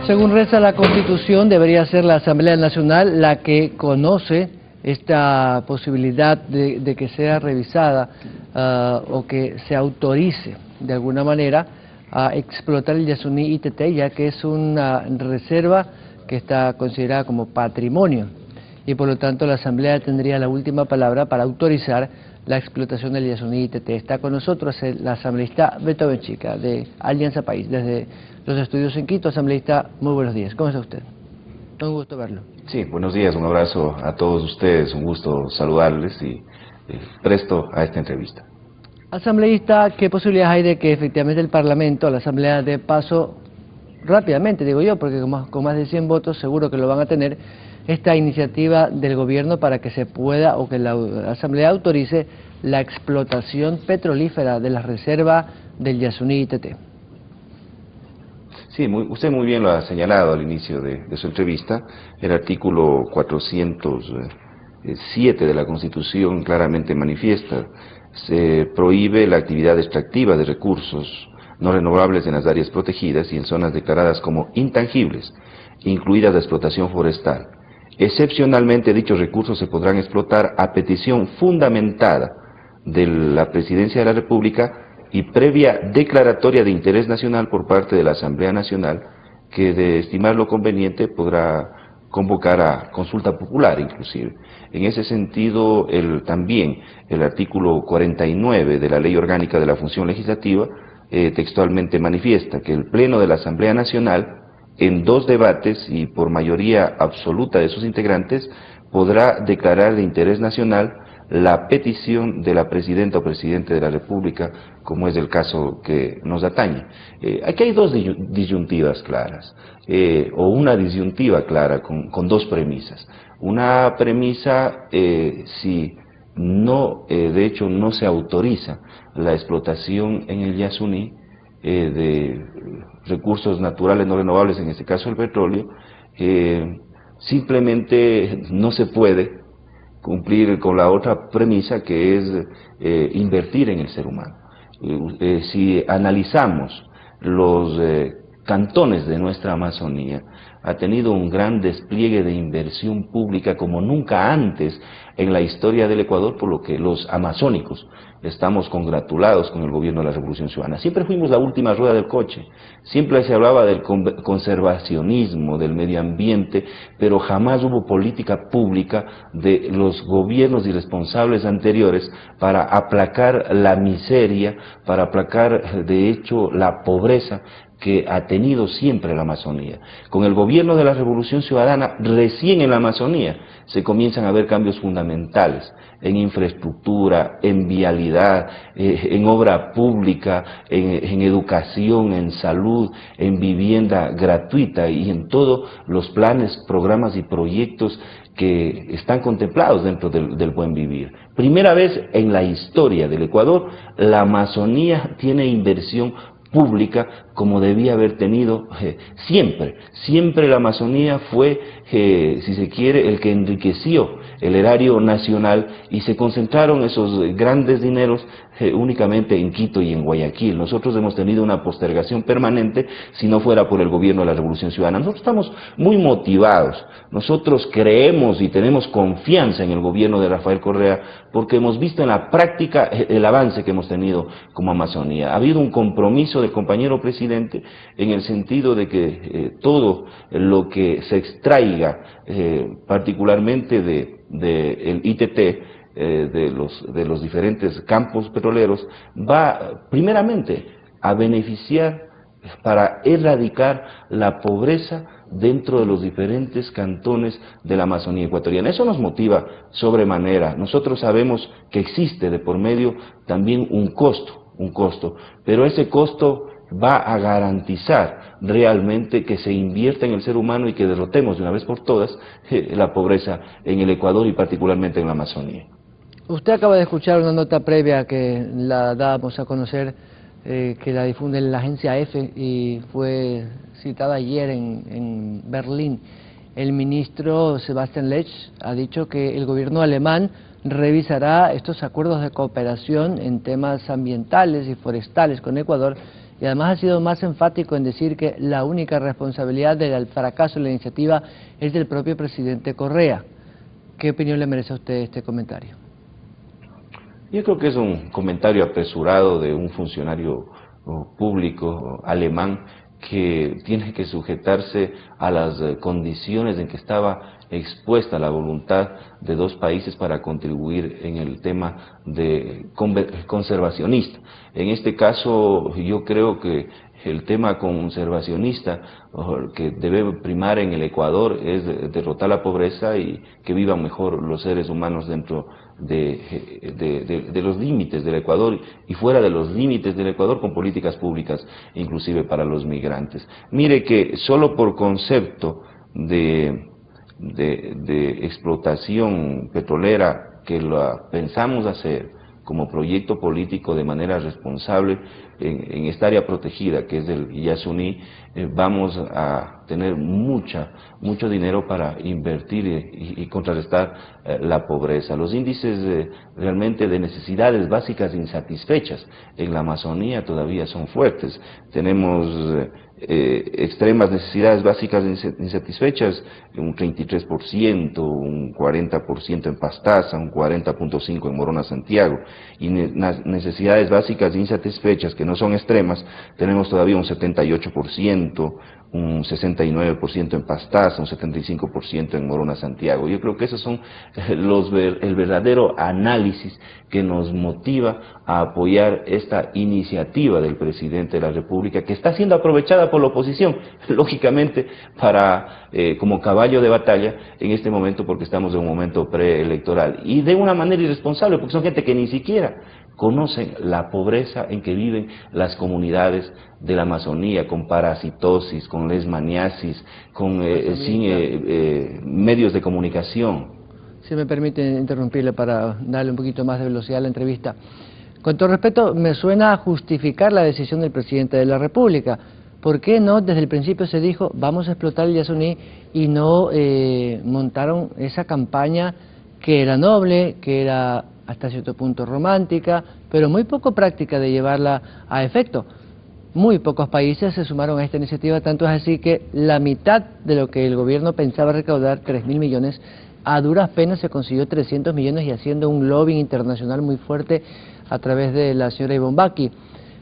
Según reza la Constitución, debería ser la Asamblea Nacional la que conoce esta posibilidad de que sea revisada o que se autorice de alguna manera a explotar el Yasuní ITT, ya que es una reserva que está considerada como patrimonio y por lo tanto la Asamblea tendría la última palabra para autorizar la explotación del Yasuní ITT. Está con nosotros el asambleísta Beto Benchica de Alianza País, desde los estudios en Quito. Asambleísta, muy buenos días. ¿Cómo está usted? Un gusto verlo. Sí, buenos días, un abrazo a todos ustedes, un gusto saludarles y presto a esta entrevista. Asambleísta, ¿qué posibilidades hay de que efectivamente el Parlamento, la Asamblea dé paso rápidamente, digo yo, porque con más de 100 votos seguro que lo van a tener, esta iniciativa del gobierno para que se pueda o que la Asamblea autorice la explotación petrolífera de la reserva del Yasuní ITT? Sí, usted muy bien lo ha señalado al inicio de su entrevista. El artículo 407 de la Constitución claramente manifiesta: se prohíbe la actividad extractiva de recursos no renovables en las áreas protegidas y en zonas declaradas como intangibles, incluida la explotación forestal. Excepcionalmente, dichos recursos se podrán explotar a petición fundamentada de la Presidencia de la República y previa declaratoria de interés nacional por parte de la Asamblea Nacional, que de estimarlo conveniente podrá convocar a consulta popular inclusive. En ese sentido, también el artículo 49 de la Ley Orgánica de la Función Legislativa textualmente manifiesta que el Pleno de la Asamblea Nacional, en 2 debates y por mayoría absoluta de sus integrantes, podrá declarar de interés nacional la petición de la Presidenta o Presidente de la República, como es el caso que nos atañe. Aquí hay 2 disyuntivas claras, o una disyuntiva clara con 2 premisas. Una premisa, si no, de hecho no se autoriza la explotación en el Yasuní de recursos naturales no renovables, en este caso el petróleo, simplemente no se puede cumplir con la otra premisa, que es invertir en el ser humano. Si analizamos los cantones de nuestra Amazonía, ha tenido un gran despliegue de inversión pública como nunca antes en la historia del Ecuador, por lo que los amazónicos estamos congratulados con el gobierno de la Revolución Ciudadana. Siempre fuimos la última rueda del coche, siempre se hablaba del conservacionismo, del medio ambiente, pero jamás hubo política pública de los gobiernos irresponsables anteriores para aplacar la miseria, para aplacar de hecho la pobreza que ha tenido siempre la Amazonía. Con el gobierno de la Revolución Ciudadana, recién en la Amazonía se comienzan a ver cambios fundamentales en infraestructura, en vialidad, en obra pública, en educación, en salud, en vivienda gratuita y en todos los planes, programas y proyectos que están contemplados dentro del buen vivir. Primera vez en la historia del Ecuador, la Amazonía tiene inversión pública como debía haber tenido siempre la Amazonía fue, si se quiere, el que enriqueció el erario nacional y se concentraron esos grandes dineros únicamente en Quito y en Guayaquil. Nosotros hemos tenido una postergación permanente si no fuera por el gobierno de la Revolución Ciudadana. Nosotros estamos muy motivados, nosotros creemos y tenemos confianza en el gobierno de Rafael Correa porque hemos visto en la práctica el avance que hemos tenido como Amazonía. Ha habido un compromiso del compañero presidente en el sentido de que todo lo que se extraiga, particularmente del ITT, de los diferentes campos petroleros, va primeramente a beneficiar para erradicar la pobreza dentro de los diferentes cantones de la Amazonía ecuatoriana. Eso nos motiva sobremanera. Nosotros sabemos que existe de por medio también un costo, pero ese costo va a garantizar realmente que se invierta en el ser humano y que derrotemos de una vez por todas la pobreza en el Ecuador y particularmente en la Amazonía. Usted acaba de escuchar una nota previa que la dábamos a conocer, que la difunde la agencia EFE y fue citada ayer en Berlín. El ministro Sebastian Lech ha dicho que el gobierno alemán revisará estos acuerdos de cooperación en temas ambientales y forestales con Ecuador y además ha sido más enfático en decir que la única responsabilidad del fracaso de la iniciativa es del propio presidente Correa. ¿Qué opinión le merece a usted este comentario? Yo creo que es un comentario apresurado de un funcionario público alemán que tiene que sujetarse a las condiciones en que estaba expuesta la voluntad de dos países para contribuir en el tema de conservacionista. En este caso, yo creo que el tema conservacionista que debe primar en el Ecuador es derrotar la pobreza y que vivan mejor los seres humanos dentro de los límites del Ecuador y fuera de los límites del Ecuador con políticas públicas, inclusive para los migrantes. Mire que solo por concepto de explotación petrolera que la pensamos hacer como proyecto político de manera responsable en esta área protegida que es el Yasuní, vamos a tener mucho dinero para invertir y contrarrestar la pobreza. Los índices realmente de necesidades básicas insatisfechas en la Amazonía todavía son fuertes. Tenemos extremas necesidades básicas insatisfechas, un 33%, un 40% en Pastaza, un 40.5% en Morona Santiago, y necesidades básicas insatisfechas que no son extremas, tenemos todavía un 78%, un 69% en Pastaza, un 75% en Morona Santiago. Yo creo que esos son el verdadero análisis que nos motiva a apoyar esta iniciativa del presidente de la República, que está siendo aprovechada por la oposición, lógicamente, como caballo de batalla en este momento, porque estamos en un momento preelectoral, y de una manera irresponsable, porque son gente que ni siquiera conocen la pobreza en que viven las comunidades de la Amazonía, con parasitosis, con leishmaniasis, sin medios de comunicación. Si me permite interrumpirle para darle un poquito más de velocidad a la entrevista. Con todo respeto, me suena a justificar la decisión del presidente de la República. ¿Por qué no desde el principio se dijo vamos a explotar el Yasuní y no montaron esa campaña que era noble, que era hasta cierto punto romántica, pero muy poco práctica de llevarla a efecto? Muy pocos países se sumaron a esta iniciativa, tanto es así que la mitad de lo que el gobierno pensaba recaudar, 3.000 millones, a duras penas se consiguió 300 millones y haciendo un lobbying internacional muy fuerte a través de la señora Ivonne Bacchi.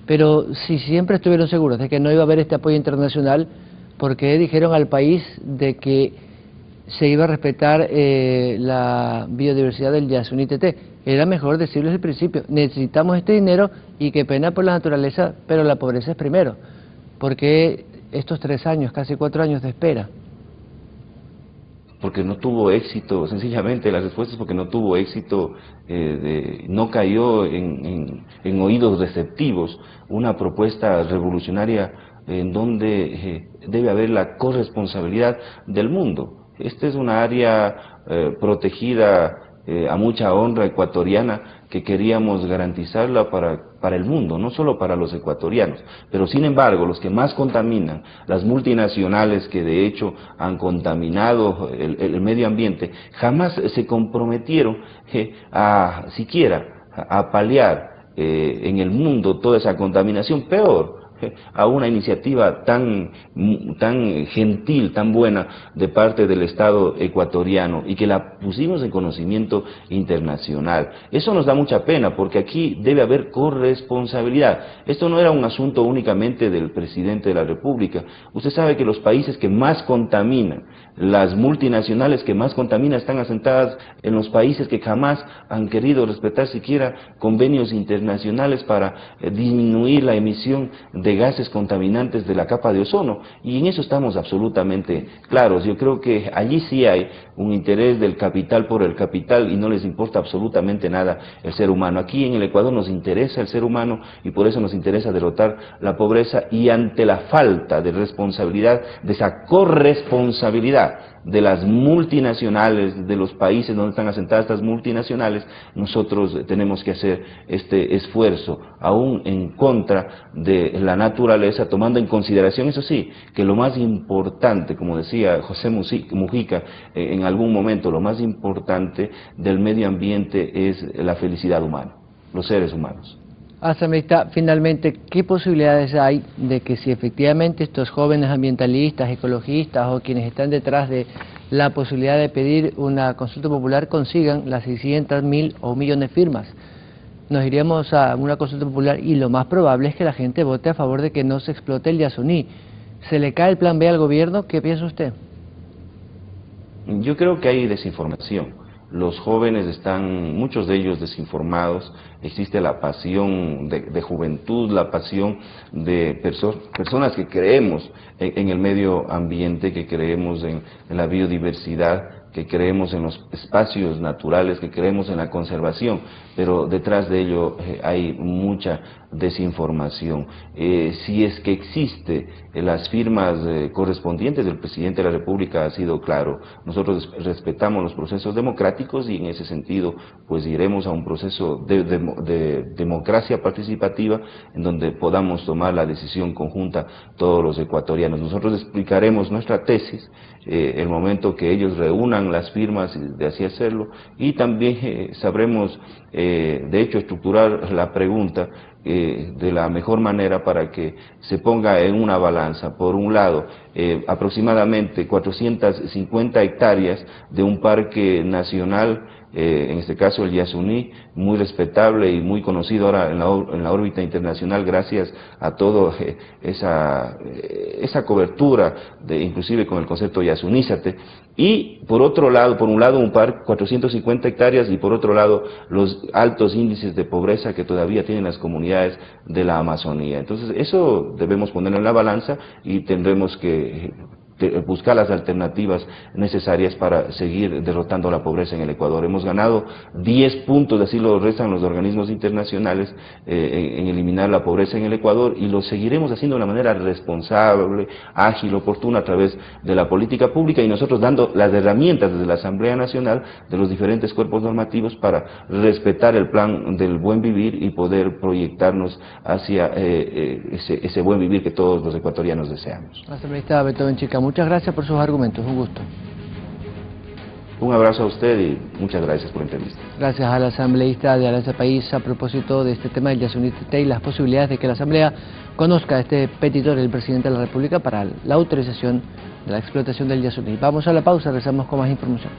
Pero si siempre estuvieron seguros de que no iba a haber este apoyo internacional, ¿por qué dijeron al país de que se iba a respetar la biodiversidad del Yasuní Teté? Era mejor decirlo desde el principio, necesitamos este dinero y qué pena por la naturaleza, pero la pobreza es primero. ¿Por qué estos 3 años, casi 4 años de espera? Porque no tuvo éxito, sencillamente la respuesta es porque no tuvo éxito, no cayó en oídos receptivos una propuesta revolucionaria en donde debe haber la corresponsabilidad del mundo. Esta es una área protegida a mucha honra ecuatoriana que queríamos garantizarla para el mundo, no solo para los ecuatorianos. Pero sin embargo, los que más contaminan, las multinacionales que de hecho han contaminado el medio ambiente, jamás se comprometieron siquiera a paliar en el mundo toda esa contaminación. Peor, a una iniciativa tan gentil, tan buena de parte del Estado ecuatoriano y que la pusimos en conocimiento internacional. Eso nos da mucha pena porque aquí debe haber corresponsabilidad. Esto no era un asunto únicamente del presidente de la República. Usted sabe que los países que más contaminan, las multinacionales que más contaminan están asentadas en los países que jamás han querido respetar siquiera convenios internacionales para disminuir la emisión de gases contaminantes de la capa de ozono, y en eso estamos absolutamente claros. Yo creo que allí sí hay un interés del capital por el capital y no les importa absolutamente nada el ser humano. Aquí en el Ecuador nos interesa el ser humano y por eso nos interesa derrotar la pobreza, y ante la falta de responsabilidad, de esa corresponsabilidad de las multinacionales, de los países donde están asentadas estas multinacionales, nosotros tenemos que hacer este esfuerzo, aún en contra de la naturaleza, tomando en consideración, eso sí, que lo más importante, como decía José Mujica en algún momento, lo más importante del medio ambiente es la felicidad humana, los seres humanos. Asambleísta, finalmente, ¿qué posibilidades hay de que si efectivamente estos jóvenes ambientalistas, ecologistas o quienes están detrás de la posibilidad de pedir una consulta popular consigan las 600.000 o 1.000.000 de firmas? Nos iríamos a una consulta popular y lo más probable es que la gente vote a favor de que no se explote el Yasuní. ¿Se le cae el plan B al gobierno? ¿Qué piensa usted? Yo creo que hay desinformación. Los jóvenes están, muchos de ellos desinformados, existe la pasión de juventud, la pasión de personas que creemos en el medio ambiente, que creemos en la biodiversidad, que creemos en los espacios naturales, que creemos en la conservación, pero detrás de ello hay mucha desinformación. Si es que existe las firmas correspondientes del presidente de la República, ha sido claro, nosotros respetamos los procesos democráticos y en ese sentido pues iremos a un proceso de democracia participativa en donde podamos tomar la decisión conjunta todos los ecuatorianos. Nosotros explicaremos nuestra tesis el momento que ellos reúnan las firmas de así hacerlo, y también sabremos de hecho estructurar la pregunta de la mejor manera para que se ponga en una balanza. Por un lado, aproximadamente 450 hectáreas de un parque nacional, en este caso el Yasuní, muy respetable y muy conocido ahora en la órbita internacional gracias a toda esa cobertura, inclusive con el concepto Yasunízate. Y por otro lado, por un lado un parque 450 hectáreas y por otro lado los altos índices de pobreza que todavía tienen las comunidades de la Amazonía. Entonces eso debemos ponerlo en la balanza y tendremos que buscar las alternativas necesarias para seguir derrotando la pobreza en el Ecuador. Hemos ganado 10 puntos, así lo restan los organismos internacionales, en eliminar la pobreza en el Ecuador, y lo seguiremos haciendo de una manera responsable, ágil, oportuna, a través de la política pública, y nosotros dando las herramientas desde la Asamblea Nacional de los diferentes cuerpos normativos para respetar el plan del buen vivir y poder proyectarnos hacia ese buen vivir que todos los ecuatorianos deseamos. Asambleísta Beto Benchica, muchas gracias por sus argumentos, un gusto. Un abrazo a usted y muchas gracias por la entrevista. Gracias al asambleísta de Alianza País a propósito de este tema del Yasuní-Tete y las posibilidades de que la Asamblea conozca este petitorio del presidente de la República para la autorización de la explotación del Yasuní. Vamos a la pausa, regresamos con más información.